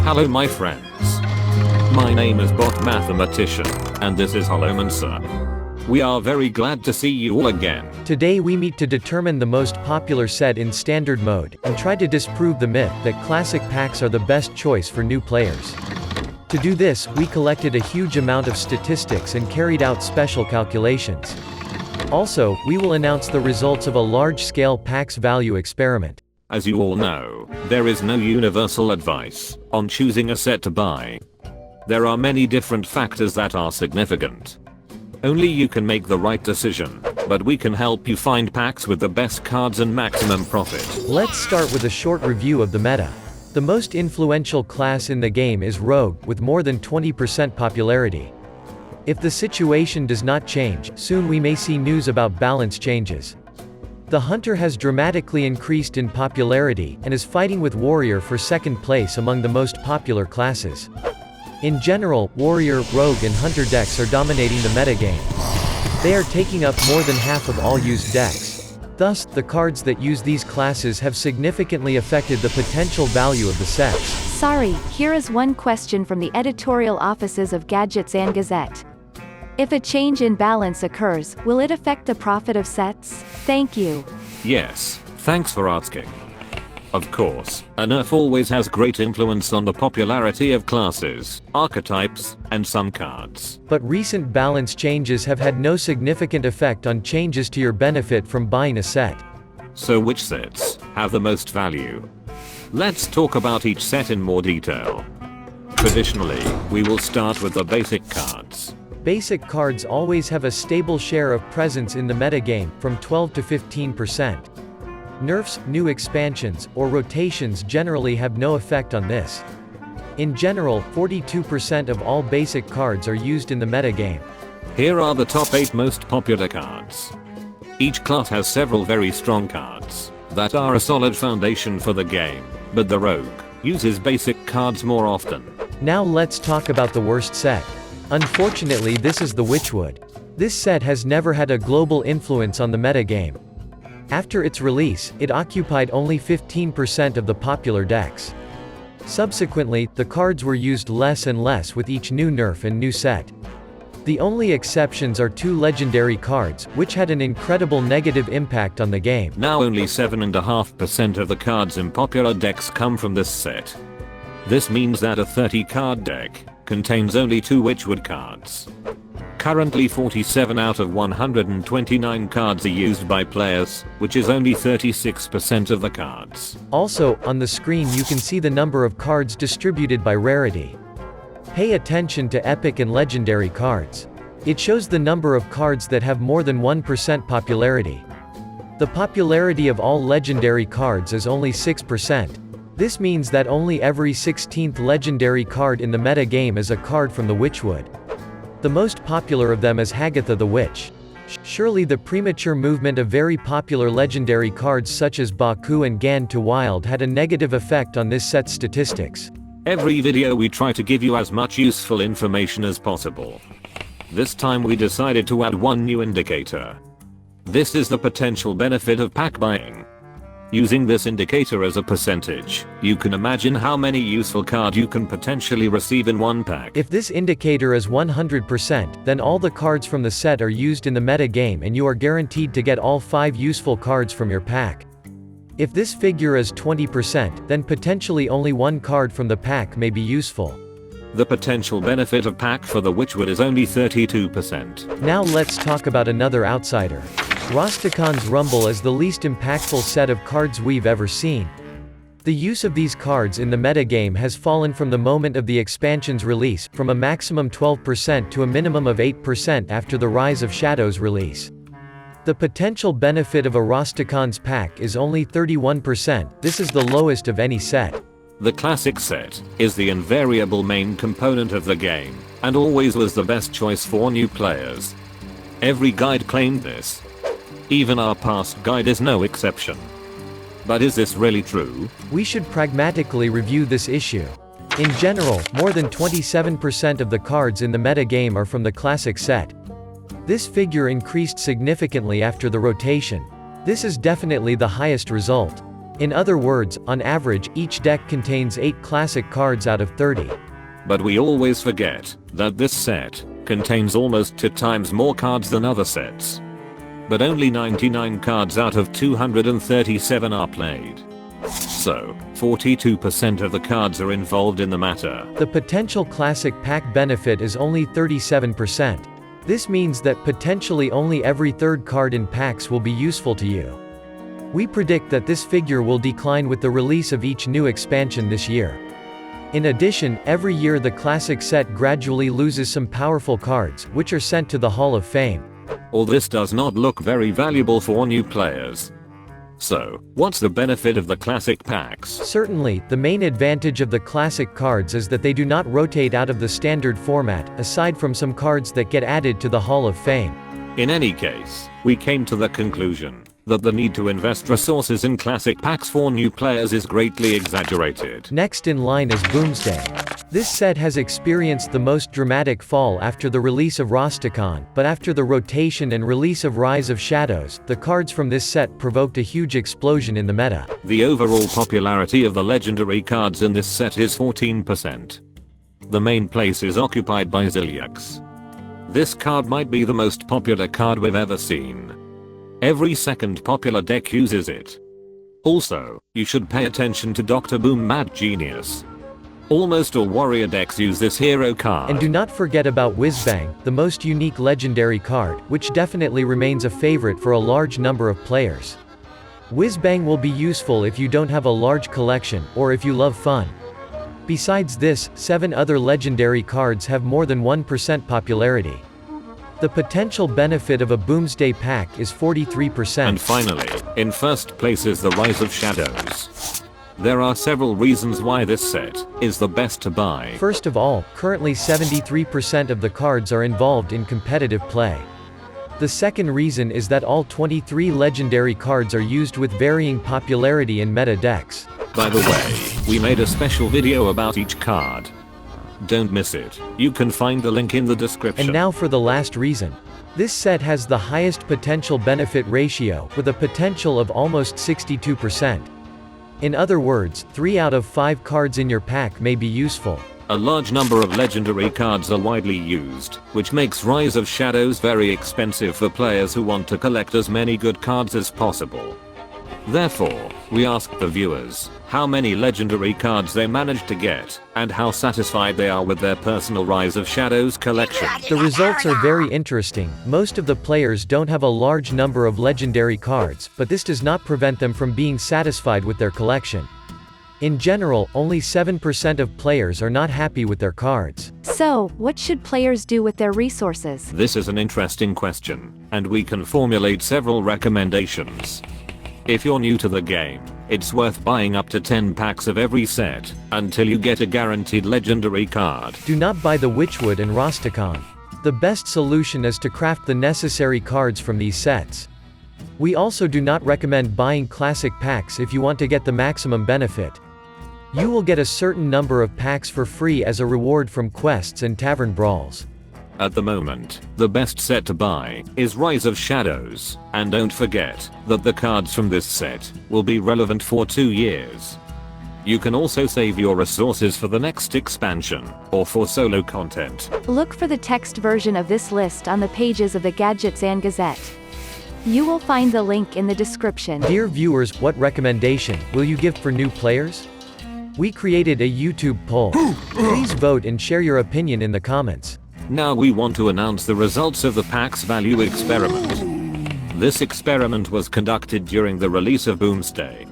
Hello my friends. My name is Bot Mathematician, and this is Holomancer. We are very glad to see you all again. Today we meet to determine the most popular set in standard mode, and try to disprove the myth that classic packs are the best choice for new players. To do this, we collected a huge amount of statistics and carried out special calculations. Also, we will announce the results of a large-scale packs value experiment. As you all know, there is no universal advice on choosing a set to buy. There are many different factors that are significant. Only you can make the right decision, but we can help you find packs with the best cards and maximum profit. Let's start with a short review of the meta. The most influential class in the game is Rogue, with more than 20% popularity. If the situation does not change, soon we may see news about balance changes. The Hunter has dramatically increased in popularity, and is fighting with Warrior for second place among the most popular classes. In general, Warrior, Rogue and Hunter decks are dominating the metagame. They are taking up more than half of all used decks. Thus, the cards that use these classes have significantly affected the potential value of the sets. Sorry, here is one question from the editorial offices of Gadgetzan Gazzete. If a change in balance occurs, will it affect the profit of sets? Thank you. Yes, thanks for asking. Of course, a nerf always has great influence on the popularity of classes, archetypes, and some cards. But recent balance changes have had no significant effect on changes to your benefit from buying a set. So which sets have the most value? Let's talk about each set in more detail. Traditionally, we will start with the basic cards. Basic cards always have a stable share of presence in the metagame, from 12 to 15%. Nerfs, new expansions, or rotations generally have no effect on this. In general, 42% of all basic cards are used in the metagame. Here are the top 8 most popular cards. Each class has several very strong cards that are a solid foundation for the game, but the Rogue uses basic cards more often. Now let's talk about the worst set. Unfortunately, this is the Witchwood. This set has never had a global influence on the metagame. After its release, it occupied only 15% of the popular decks. Subsequently, the cards were used less and less with each new nerf and new set. The only exceptions are 2 legendary cards, which had an incredible negative impact on the game. Now only 7.5% of the cards in popular decks come from this set. This means that a 30 card deck contains only 2 Witchwood cards. Currently 47 out of 129 cards are used by players, which is only 36% of the cards. Also, on the screen you can see the number of cards distributed by rarity. Pay attention to epic and legendary cards. It shows the number of cards that have more than 1% popularity. The popularity of all legendary cards is only 6%. This means that only every 16th legendary card in the meta game is a card from the Witchwood. The most popular of them is Hagatha the Witch. Surely the premature movement of very popular legendary cards such as Baku and Gan to Wild had a negative effect on this set's statistics. Every video we try to give you as much useful information as possible. This time we decided to add one new indicator. This is the potential benefit of pack buying. Using this indicator as a percentage, you can imagine how many useful cards you can potentially receive in one pack. If this indicator is 100%, then all the cards from the set are used in the meta game and you are guaranteed to get all 5 useful cards from your pack. If this figure is 20%, then potentially only 1 card from the pack may be useful. The potential benefit of pack for the Witchwood is only 32%. Now let's talk about another outsider. Rastakhan's Rumble is the least impactful set of cards we've ever seen. The use of these cards in the metagame has fallen from the moment of the expansion's release, from a maximum 12% to a minimum of 8% after the Rise of Shadows release. The potential benefit of a Rastakhan's pack is only 31%, this is the lowest of any set. The classic set is the invariable main component of the game, and always was the best choice for new players. Every guide claimed this. Even our past guide is no exception. But is this really true? We should pragmatically review this issue. In general, more than 27% of the cards in the metagame are from the classic set. This figure increased significantly after the rotation. This is definitely the highest result. In other words, on average, each deck contains 8 classic cards out of 30. But we always forget that this set contains almost 2 times more cards than other sets. But only 99 cards out of 237 are played. So, 42% of the cards are involved in the matter. The potential classic pack benefit is only 37%. This means that potentially only every third card in packs will be useful to you. We predict that this figure will decline with the release of each new expansion this year. In addition, every year the classic set gradually loses some powerful cards, which are sent to the Hall of Fame. All this does not look very valuable for new players. So, what's the benefit of the classic packs? Certainly, the main advantage of the classic cards is that they do not rotate out of the standard format, aside from some cards that get added to the Hall of Fame. In any case, we came to the conclusion that the need to invest resources in classic packs for new players is greatly exaggerated. Next in line is Boomsday. This set has experienced the most dramatic fall after the release of Rastakhan, but after the rotation and release of Rise of Shadows, the cards from this set provoked a huge explosion in the meta. The overall popularity of the legendary cards in this set is 14%. The main place is occupied by Zilliax. This card might be the most popular card we've ever seen. Every second popular deck uses it. Also, you should pay attention to Dr. Boom Mad Genius. Almost all warrior decks use this hero card. And do not forget about Whizbang, the most unique legendary card, which definitely remains a favorite for a large number of players. Whizbang will be useful if you don't have a large collection, or if you love fun. Besides this, 7 other legendary cards have more than 1% popularity. The potential benefit of a Boomsday pack is 43%. And finally, in first place is the Rise of Shadows. There are several reasons why this set is the best to buy. First of all, currently 73% of the cards are involved in competitive play. The second reason is that all 23 legendary cards are used with varying popularity in meta decks. By the way, we made a special video about each card. Don't miss it. You can find the link in the description. And now for the last reason. This set has the highest potential benefit ratio, with a potential of almost 62%. In other words, 3 out of 5 cards in your pack may be useful. A large number of legendary cards are widely used, which makes Rise of Shadows very expensive for players who want to collect as many good cards as possible. Therefore, we asked the viewers how many legendary cards they managed to get, and how satisfied they are with their personal Rise of Shadows collection. The results are very interesting. Most of the players don't have a large number of legendary cards, but this does not prevent them from being satisfied with their collection. In general, only 7% of players are not happy with their cards. So, what should players do with their resources? This is an interesting question, and we can formulate several recommendations. If you're new to the game, it's worth buying up to 10 packs of every set, until you get a guaranteed legendary card. Do not buy the Witchwood and Rastakhan. The best solution is to craft the necessary cards from these sets. We also do not recommend buying classic packs if you want to get the maximum benefit. You will get a certain number of packs for free as a reward from quests and tavern brawls. At the moment, the best set to buy is Rise of Shadows, and don't forget that the cards from this set will be relevant for 2 years. You can also save your resources for the next expansion, or for solo content. Look for the text version of this list on the pages of the Gadgetzan Gazette. You will find the link in the description. Dear viewers, what recommendation will you give for new players? We created a YouTube poll. Please vote and share your opinion in the comments. Now we want to announce the results of the Pack's Value experiment. This experiment was conducted during the release of Boomsday.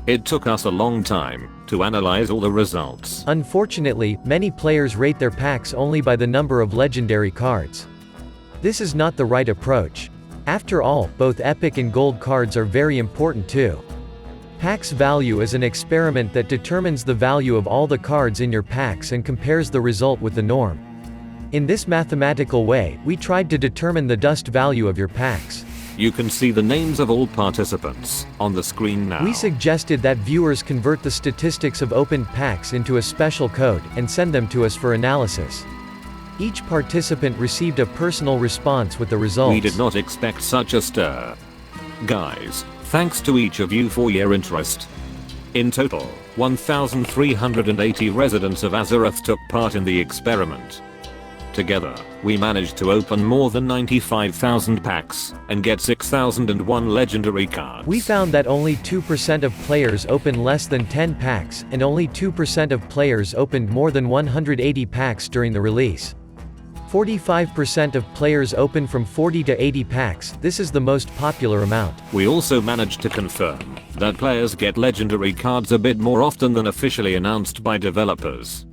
It took us a long time to analyze all the results. Unfortunately, many players rate their packs only by the number of legendary cards. This is not the right approach. After all, both epic and gold cards are very important too. Pack's value is an experiment that determines the value of all the cards in your packs and compares the result with the norm. In this mathematical way, we tried to determine the dust value of your packs. You can see the names of all participants on the screen now. We suggested that viewers convert the statistics of opened packs into a special code, and send them to us for analysis. Each participant received a personal response with the results. We did not expect such a stir. Guys, thanks to each of you for your interest. In total, 1,380 residents of Azeroth took part in the experiment. Together, we managed to open more than 95,000 packs and get 6,001 legendary cards. We found that only 2% of players open less than 10 packs, and only 2% of players opened more than 180 packs during the release. 45% of players open from 40 to 80 packs. This is the most popular amount. We also managed to confirm that players get legendary cards a bit more often than officially announced by developers.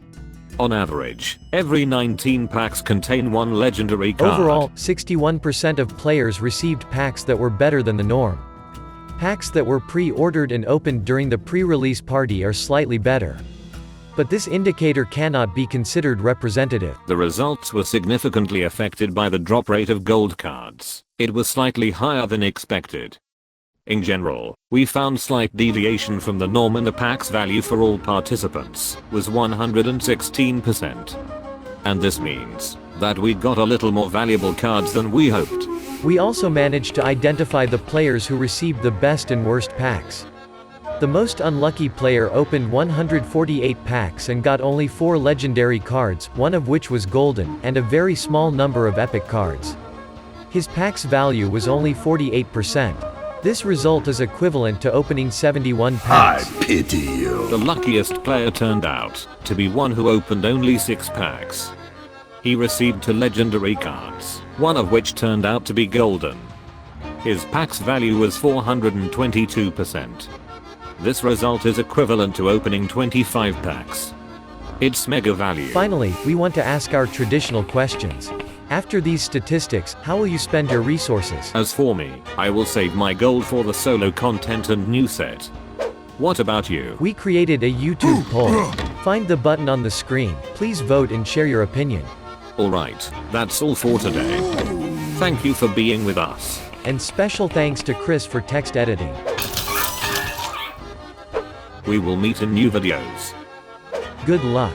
On average, every 19 packs contain one legendary card. Overall, 61% of players received packs that were better than the norm. Packs that were pre-ordered and opened during the pre-release party are slightly better. But this indicator cannot be considered representative. The results were significantly affected by the drop rate of gold cards. It was slightly higher than expected. In general, we found slight deviation from the norm, and the pack's value for all participants was 116%. And this means that we got a little more valuable cards than we hoped. We also managed to identify the players who received the best and worst packs. The most unlucky player opened 148 packs and got only 4 legendary cards, one of which was golden, and a very small number of epic cards. His pack's value was only 48%. This result is equivalent to opening 71 packs. I pity you. The luckiest player turned out to be one who opened only 6 packs. He received 2 legendary cards, one of which turned out to be golden. His pack's value was 422%. This result is equivalent to opening 25 packs. It's mega value. Finally, we want to ask our traditional questions. After these statistics, how will you spend your resources? As for me, I will save my gold for the solo content and new set. What about you? We created a YouTube poll. Find the button on the screen. Please vote and share your opinion. Alright, that's all for today. Thank you for being with us. And special thanks to Chris for text editing. We will meet in new videos. Good luck.